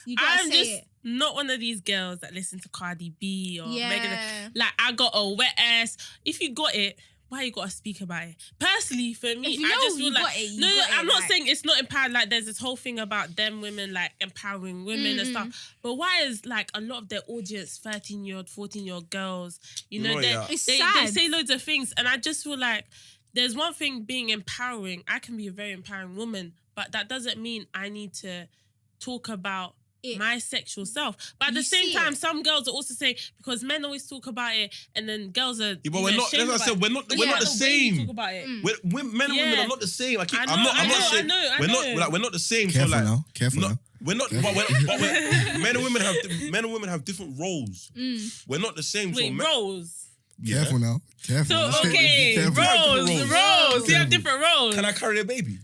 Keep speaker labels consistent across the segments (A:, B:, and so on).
A: You gotta
B: I'm
A: say
B: just
A: it.
B: not one of these girls that listen to Cardi B or
A: Yeah.
B: Megan. Like, I got a wet ass. If you got it, why you gotta speak about it? Personally, for me,
A: If you know
B: I just feel
A: you
B: like
A: got it, you
B: no,
A: got
B: I'm
A: it,
B: not
A: like-
B: saying it's not empowered. Like, there's this whole thing about them women like empowering women and stuff. But why is like a lot of their audience 13-year-old, 14-year-old girls? You know,
A: It's
B: they
A: sad.
B: say loads of things, and I just feel like there's one thing being empowering. I can be a very empowering woman, but that doesn't mean I need to talk about my sexual self. But at the same time, some girls are also saying, because men always talk about it, and then girls are.
C: Yeah, but we're not. As I said, we're not the same.
B: Talk about it.
C: Men and women are not the same. I'm not saying we're not the same.
D: Careful
C: so like,
D: now. Careful now.
C: We're not. But men and women have different roles. We're not the same.
B: Wait,
C: so
B: roles.
D: Careful now. Careful.
B: So okay, roles. You have different roles.
C: Can I carry a baby?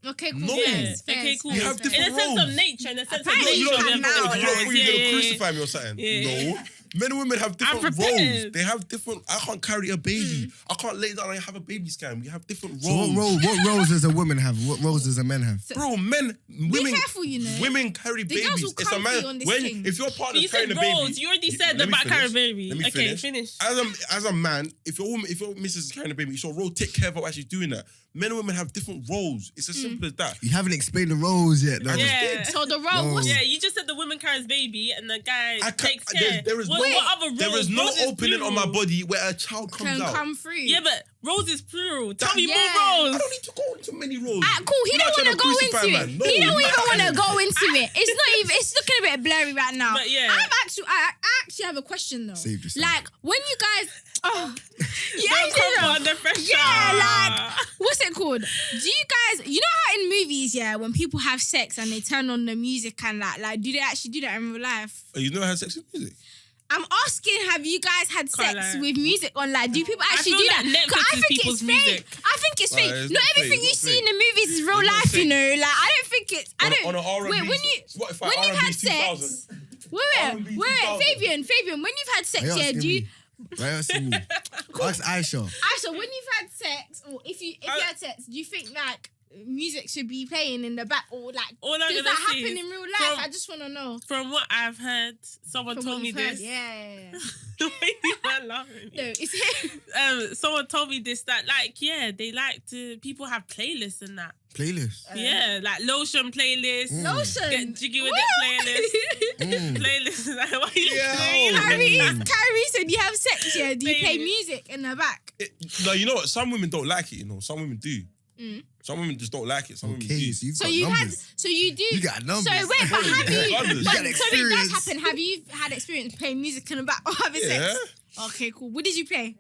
A: Okay, cool.
C: No.
A: Yes,
B: Okay, cool.
C: You have different
B: in a sense
C: roles.
B: of nature, in a sense of
A: Apparently
B: nature.
A: you can
B: we have
A: now,
B: different
A: like-
B: roles.
C: You're gonna crucify me or something?
B: Yeah.
C: No. Men and women have different
B: prepared.
C: roles. They have different. I can't carry a baby. I can't lay down and have a baby scan. We have different
D: So
C: roles.
D: what roles does a woman have? What roles does a man have?
C: Bro, women.
A: Be careful, you know.
C: Women carry
A: The girls
C: babies.
A: will
C: It's a
A: come for you
C: man.
A: on this
C: When
A: thing.
C: if your partner's
B: You
C: carrying
B: said
C: a baby,
B: roles. You already said
C: let me
B: about carrying a
C: finish.
B: baby.
C: Let me
B: Okay, finish.
C: As a man, if your missus is carrying a baby, it's your role. Take care of her while she's doing that. Men and women have different roles. It's as simple as that.
D: You haven't explained the roles yet, though.
B: Yeah.
A: So the role
D: No.
A: was
B: Yeah, you just said the woman carries baby and the guy takes care.
C: There is
B: what other roles?
C: there is no
B: Rose is
C: opening on my
B: plural.
C: body where a child comes
A: can
C: out.
A: come through.
B: Yeah, but roles is plural. Tell me
A: Yeah.
B: more
C: I
B: roles.
C: don't need to go into many roles.
A: Cool. He
C: You're
A: don't
C: not
A: want to
C: trying
A: go
C: crucify
A: into
C: man.
A: it.
C: No,
A: He don't
C: you're
A: even
C: not.
A: want to go into it. It's not even. It's looking a bit blurry right now.
B: But yeah.
A: I actually have a question though.
D: Save yourself.
A: Like when you guys,
B: Don't come under pressure.
A: Yeah, like what's it called? Do you guys, you know how in movies, yeah, when people have sex and they turn on the music and like do they actually do that in real life?
C: Oh, you've never had sex with music?
A: I'm asking, have you guys had sex
B: lie.
A: with music on? Like, do people actually
B: feel
A: do
B: like
A: that? 'Cause
B: Netflix
A: I
B: is
A: think
B: people's
A: it's fake.
B: music.
A: I think it's fake.
C: it's
A: Not
C: not
A: everything
C: fake,
A: you
C: it's
A: see
C: not
A: in the movies is real
C: It's not
A: life, you
C: fake.
A: know. Like, I don't think it's. I don't.
C: On an R&B,
A: Wait, when
C: Spotify
A: you've
C: R&B
A: had
C: 2000.
A: sex.
C: R&B
A: Wait,
C: 2000.
A: Fabian, when you've had sex,
D: Why you
A: yeah,
D: asking
A: do you?
D: me? Why you asking me? Ask Aisha.
A: Aisha, when you've had sex, or if you had sex, do you think like music should be playing in the back, or like
B: All I'm
A: does
B: gonna
A: that
B: say
A: happen
B: is
A: in real life?
B: from-
A: I just want to know.
B: From what I've heard, someone
A: From
B: told
A: what
B: me
A: you've heard.
B: this.
A: Yeah.
B: The way you are laughing.
A: No, it's
B: Someone told me this, that like, yeah, they like to, people have playlists and that.
D: Playlist.
B: Yeah, like lotion playlists.
A: lotion.
B: Get jiggy with it playlist. Playlist. Like, why you doing that?
A: Tyrese, when you have sex, yeah, do you play
B: Baby.
A: music in the back?
C: No, you know what? Some women don't like it, you know. Some women do. Some women just don't like it. Some women do.
D: Okay, so you've
A: So
D: got
A: you
D: numbers.
A: had, so you do.
D: You got numbers.
A: So wait, but have you?
C: Numbers.
D: You got
A: But, so it does
D: experience.
A: happen. Have you had experience playing music in the back or having sex? Okay, cool. What did you play?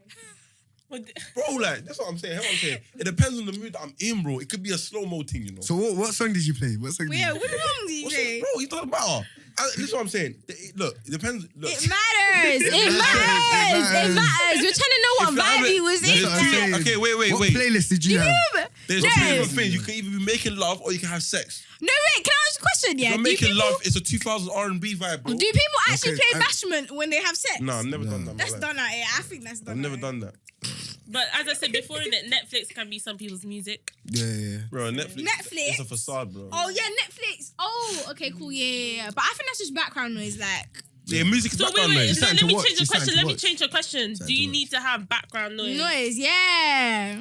C: Bro, like, that's what I'm saying. That's what I'm saying. It depends on the mood that I'm in, bro. It could be a slow-mo thing, you know.
D: So what song did you play? What song did
A: Yeah,
D: you
A: what wrong did you
C: What's
A: play?
C: up, bro? It doesn't matter. This is what I'm saying. Look, it depends. Look.
A: It matters. It
D: matters.
A: matters. It
D: It
A: matters. We're trying to know what
C: If you're
A: vibe
C: having-
A: he was
D: That's
A: in.
D: what I'm saying.
C: Okay, wait.
D: What playlist did you have?
C: There's
A: No.
C: two different things. You can either be making love or you can have sex.
A: No, wait. Can I ask a question? Yeah.
C: If you're
A: Do
C: making
A: people-
C: love, it's a 2000 R&B vibe, bro.
A: Do people actually
D: Okay,
A: play
D: I-
A: bashment when they have sex?
C: No, I've never done that. in my
A: That's
C: life.
A: done out here. I think that's done.
C: I've never
A: out
C: done that.
B: But as I said before, Netflix can be some people's music.
D: Yeah.
C: Bro, Netflix.
A: Netflix?
C: It's a facade, bro.
A: Oh yeah, Netflix. Oh, okay, cool. Yeah. But I think that's just background noise. Like,
C: Yeah, music is
B: So wait,
C: background noise.
B: let
D: to
B: me
D: watch,
B: change your
D: it's time
B: question.
D: to
B: Let me
D: watch.
B: change your question.
D: Time
B: Do
D: to
B: you
D: watch.
B: need to have background noise?
A: noise. Yeah.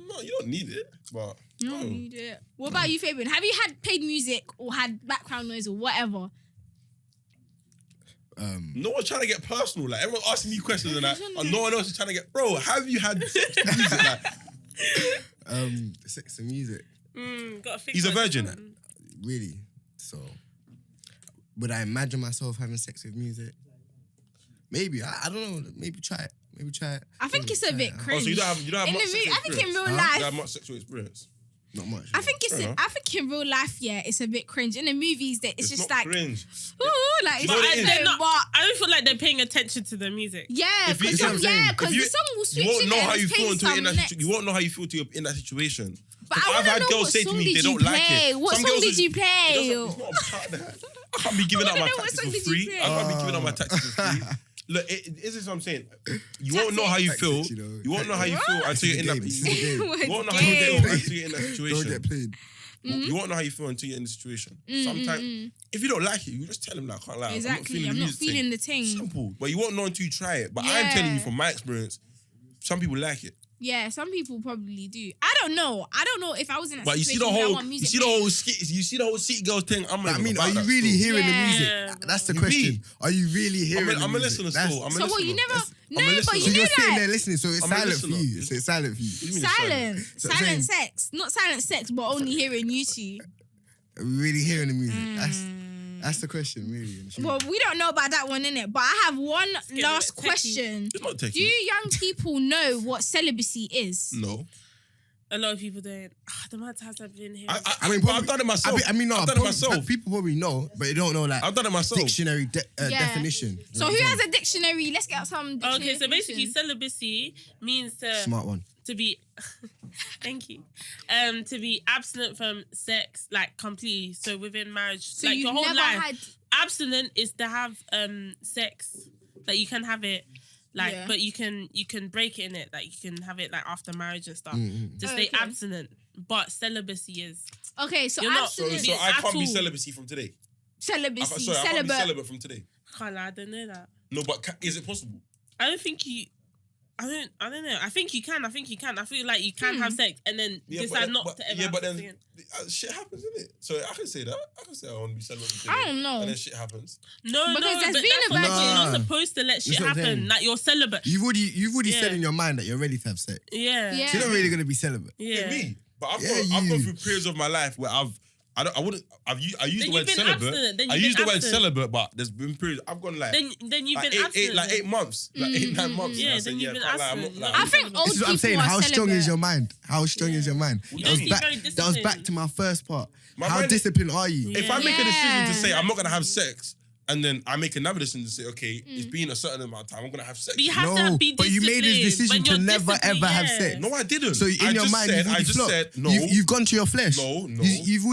C: No, you don't need it, but...
A: You don't need it. What about you, Fabian? Have you had played music or had background noise or whatever?
C: No one's trying to get personal. Like, everyone's asking me questions and that, and no one else is trying to get... Bro, have you had sex with music? Like,
D: Sex and music.
B: Gotta think
C: he's a
B: about
C: virgin.
B: this.
D: Really? So would I imagine myself having sex with music? Maybe. I don't know. Maybe try it.
A: I think it's a bit
C: Oh,
A: cringe.
C: so you don't have
A: in
C: much
A: the
C: sexual
A: movie, I think in
C: experience?
A: real
C: You
A: life,
C: don't have much sexual experience?
D: Not much.
A: I think
C: Fair enough.
A: I think in real life, yeah, it's a bit cringe. In the movies, that it's just
C: not
A: like,
C: cringe.
A: ooh, like
C: You know what it is?
A: it's
B: They're not-
A: but
B: I don't feel like they're paying attention to the music.
A: yeah,
C: If you-
A: because
C: you know what I'm saying?
A: the
C: If
A: song will switch.
C: You won't
A: in
C: know
A: there
C: how
A: and
C: you
A: it's
C: feel
A: playing
C: until you're in that
A: some
C: situation. You won't know how you feel until you're in that situation.
A: But I
C: I've
A: wanna
C: had
A: know
C: girls
A: what
C: say to
A: song
C: me
A: did
C: they
A: you
C: don't like
A: play?
C: it.
A: What
C: Some
A: song
C: girls
A: did
C: is-
A: you play?
C: It's not about that. I can't be giving out my
A: wanna know what
C: taxes
A: song
C: for
A: did you
C: free.
A: play?
C: I can't be giving out my taxes for free. Look, this is what I'm saying. You won't know how you feel.
D: Tactics, you know.
C: You won't know how you feel until you're in that.
D: This is the game.
C: You won't know how
A: Game.
C: you feel until you're in that
D: Don't
C: situation.
D: get played.
C: You won't know how you feel until you're in the situation. Sometimes, if you don't like it, you just tell him that I can't lie.
A: Exactly.
C: I'm not feeling the
A: thing.
C: Simple. But you won't know until you try it. But I'm telling you from my experience, some people like it.
A: Yeah, some people probably do. I don't know if I was in a situation.
C: But you see the whole city girl thing.
D: Are you really hearing the music? That's the question. Are you really hearing the music?
C: I'm a listener still.
A: So what, you never... No, but
D: So
A: you
D: you're
A: know
D: sitting
A: that...
D: there listening, so it's silent for you. So it's silent for you.
A: Silent. Silent sex. Not silent sex, but only hearing you two.
D: Are we really hearing the music? That's the question, really.
A: Well, we don't know about that one, innit? But I have one last question.
C: It's not techie.
A: Do young people know what celibacy is?
C: No.
B: A lot of people don't. The amount of times I've been here.
C: I've done it myself.
D: I've done it myself. People probably know, but they don't know I've done it myself. Dictionary definition.
A: So who has a dictionary? Let's get out some dictionary.
B: Okay, so basically celibacy means
D: Smart one.
B: to be thank you. To be abstinent from sex, like completely. So within marriage,
A: So
B: like
A: you've
B: your whole
A: never
B: life.
A: had...
B: Abstinent is to have sex. Like you can have it. Like, but you can break it in it. Like you can have it like after marriage and stuff. To stay abstinent. But celibacy is
A: Okay, so
B: You're not-
A: abstinence...
C: So I can't be
B: at all.
C: celibacy from today.
A: Celibacy.
C: I can't be
A: Celibate.
C: celibate from today.
B: I don't know that.
C: No, but is it possible?
B: I don't think you. I don't know. I think you can. I feel like you can have sex and then decide not to ever.
C: Yeah, but
B: have
C: then
B: sex again.
C: shit happens, isn't it? So I can say that. I can say I want to be celibate today.
A: I don't know.
C: And then shit happens.
B: No,
A: Because there's
B: but
A: been
B: that's
A: a
B: what I'm
A: virgin.
B: saying. You're not supposed to let shit
D: That's what I'm
B: happen.
D: saying.
B: Like you're celibate.
D: You've already said in your mind that you're ready to have sex.
B: Yeah.
A: Yeah.
D: So you're not really going to be celibate.
B: Yeah.
C: Me. But I've
D: Yeah,
C: gone
D: you.
C: through periods of my life where I used the
B: Then
C: word
B: you've been
C: celibate.
B: abstinent. Then
C: I
B: you've
C: used
B: been
C: the word
B: abstinent.
C: celibate, but there's been periods I've gone like
B: Then you've
C: like
B: been abstinent.
C: 8 months, like 8-9 months.
B: Yeah,
C: And I said,
B: then you've been
C: can't lie, I'm
B: abstinent.
C: not,
B: No,
A: I think old
D: This is what I'm
A: people
D: saying.
A: are
D: How strong
A: celibate.
D: is your mind? How strong is your mind?
B: You
D: That was
B: seem
D: back.
B: very
D: That was
B: disciplined.
D: back to my first part.
C: My
D: How
C: mind-
D: disciplined are you?
C: If I make a decision to say
A: Yeah.
C: I'm not gonna have sex, and then I make another decision to say, okay, it's been a certain amount of time, I'm gonna have sex.
B: But you have
D: No,
B: to be
D: but you made this decision
B: disciplined. When
D: to
B: you're
D: never
B: disciplined,
D: ever have
B: yeah.
D: sex.
C: No, I didn't.
D: So in your mind,
C: I just said no.
D: You've gone to your flesh.
C: No.
D: You've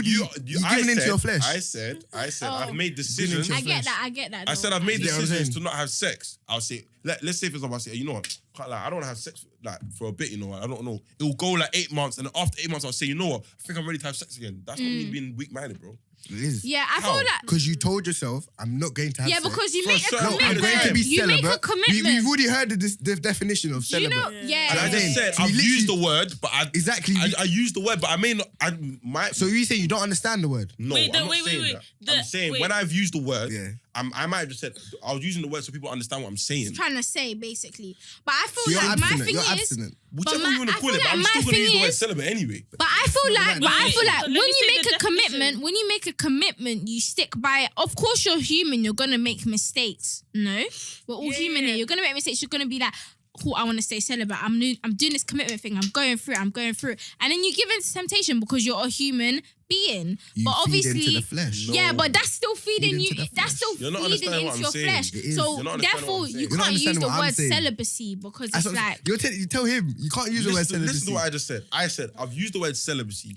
D: given into your flesh.
C: I said,
A: Oh.
C: I've made decisions.
A: I get that.
C: I said I've made
D: You get what I'm
C: decisions to
D: saying?
C: not have sex. I'll say, let's say for example, I say, you know what, can't lie, I don't want to have sex like for a bit, you know, I don't know. It will go like 8 months, and then after 8 months, I'll say, you know what, I think I'm ready to have sex again. That's not me being weak-minded, bro.
D: It is.
A: Yeah, I
C: How?
A: feel like...
D: Because you told yourself, I'm not going to have
A: Yeah,
D: sex.
A: because you
C: For a
A: make a
C: certain
D: No, I'm
C: period of
D: going to
A: commitment.
D: be
A: You make
D: celibate.
A: a commitment.
D: We've already heard the definition of
A: Do you
D: celibate.
A: know? Yeah.
C: And I just
D: saying,
C: said,
D: so you
C: I've
D: literally-
C: used the word, but
D: Exactly.
C: I used the word, but I may not,
D: So you say you don't understand the word?
C: no,
B: Wait,
C: I'm not
B: wait,
C: saying
B: wait.
C: that. I'm saying when I've used the word,
D: Yeah.
C: I might have just said, I was using the word so people understand what I'm saying.
A: Trying to say, basically. But I
D: So
A: feel
D: you're
A: like my
D: abstinent.
A: thing
D: You're
A: is...
D: abstinent.
C: Whichever
A: my-
C: you want to
A: I
C: call
A: feel
C: it, but
A: like
C: I'm
A: my
C: still going to use
A: thing
C: the word
A: is-
C: celibate anyway.
A: But I feel like,
B: Wait,
A: when
B: let me
A: you
B: say
A: make
B: the
A: a commitment, you stick by it. Of course, you're human. You're gonna make mistakes. No, we're all human here. You're gonna make mistakes. You're gonna be like, "Cool, I want to stay celibate. I'm doing this commitment thing. I'm going through it. And then you give in to temptation because you're a human being.
D: You
A: but
D: feed
A: obviously,
D: into the flesh.
A: yeah,
C: No.
A: but that's still feeding
D: Feed
A: you.
D: into the
A: That's still
C: You're not
A: feeding
C: understanding
A: into
C: what I'm
A: your
C: saying.
A: flesh.
D: It is.
A: So
C: You're not understanding
A: therefore,
C: what I'm saying.
A: you
D: You're not
A: can't use
D: understanding
A: the
D: what I'm
A: word
D: saying.
A: celibacy because
D: That's
A: it's
D: what-
A: like.
D: you tell him you can't use the word
C: Listen
D: celibacy.
C: to what I just said. I said I've used the word celibacy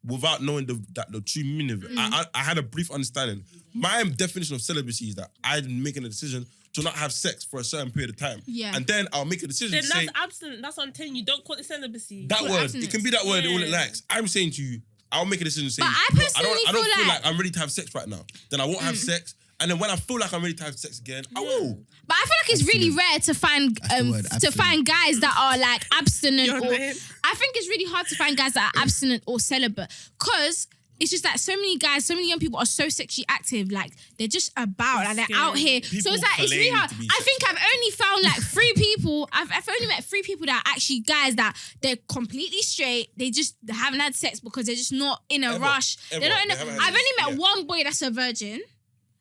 C: without knowing the true meaning of it. I had a brief understanding. My definition of celibacy is that I'm making a decision to not have sex for a certain period of time.
A: Yeah.
C: And then I'll make a decision
B: Then
C: to say
B: that's abstinent. That's what I'm telling you. Don't call it celibacy.
C: that
A: Call it
C: word.
A: abstinence.
C: It can be that word all it
B: Yeah.
C: likes. I'm saying to you, I'll make a decision to say,
A: But I
C: "No,
A: personally
C: I don't
A: feel
C: feel
A: like-
C: like I'm ready to have sex right now. Then I won't have sex. And then when I feel like I'm ready to have sex again, I will.
A: But I feel like it's really rare to find
D: That's the word,
A: to find guys that are like abstinent
B: Your
A: or
B: name.
A: I think it's really hard to find guys that are abstinent or celibate because it's just that so many guys, so many young people are so sexually active, like they're just about, like they're out here.
C: People
A: So it's like it's really
C: claim
A: hard.
C: to be
A: I think I've only found like 3 people. I've only met 3 people that are actually guys that they're completely straight. They just haven't had sex because they're just not in a rush.
C: Ever.
A: They're not in
C: They
A: a,
C: haven't had
A: I've only
C: sex.
A: met
C: Yeah.
A: one boy that's a virgin.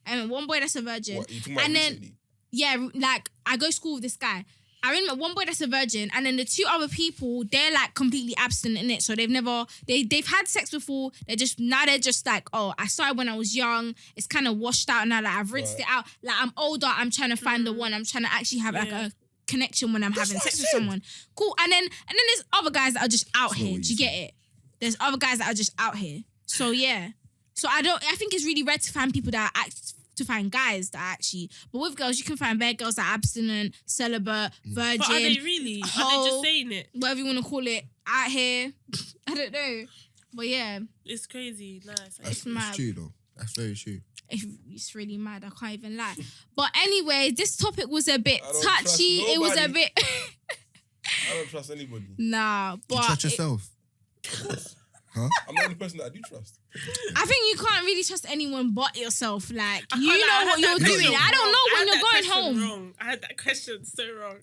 A: I mean, one boy that's a virgin.
C: What, you talking about
A: and then
C: recently?
A: yeah, like I go to school with this guy. I only met one boy that's a virgin, and then the 2 other people, they're like completely abstinent in it. So they've had sex before. They're just like, oh, I started when I was young. It's kind of washed out now. Like I've rinsed it out. Like I'm older. I'm trying to find the one. I'm trying to actually have like a connection when I'm having
C: what I
A: sex with
C: said.
A: someone. Cool. And then there's other guys that are just out here.
D: what
A: Do
D: you
A: you get it? There's other guys that are just out here. So yeah. So I think it's really rare to find people that are to find guys that are actually, but with girls you can find bare girls that are abstinent, celibate, virgin.
B: But are they really? Are they
A: hoe,
B: just saying it?
A: whatever you want to call it, out here. I don't know. But yeah,
B: It's crazy. Nice.
A: it's mad.
D: That's true, though. That's very true.
A: It's really mad. I can't even lie. But anyway, this topic was a bit
C: I don't
A: touchy.
C: trust
A: It was a
C: nobody.
A: bit.
C: I don't trust anybody.
A: Nah, but
D: You trust yourself? Huh?
C: I'm the only person that I do trust.
A: I think you can't really trust anyone but yourself. Like,
B: I
A: you
B: can't lie,
A: know
B: I
A: what
B: had
A: you're
B: that
A: doing.
B: question
A: I don't
B: wrong.
A: know
B: I
A: when
B: had
A: you're
B: that
A: going
B: question
A: home.
B: wrong. I had that question so wrong.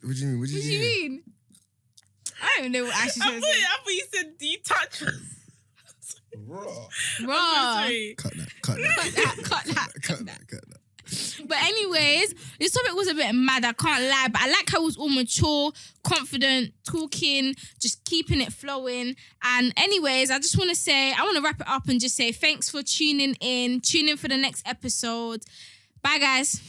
D: What do you mean? What did
A: What do you mean? I don't know what I should
B: I
A: say.
B: thought you said, do you touch us?
C: Raw.
A: Raw.
B: Sorry.
D: Cut that.
A: Cut that. But anyways, this topic was a bit mad, I can't lie. But I like how it was all mature, confident, talking, just keeping it flowing. And anyways, I just want to say, I want to wrap it up and just say thanks for tuning in. Tune in for the next episode. Bye, guys.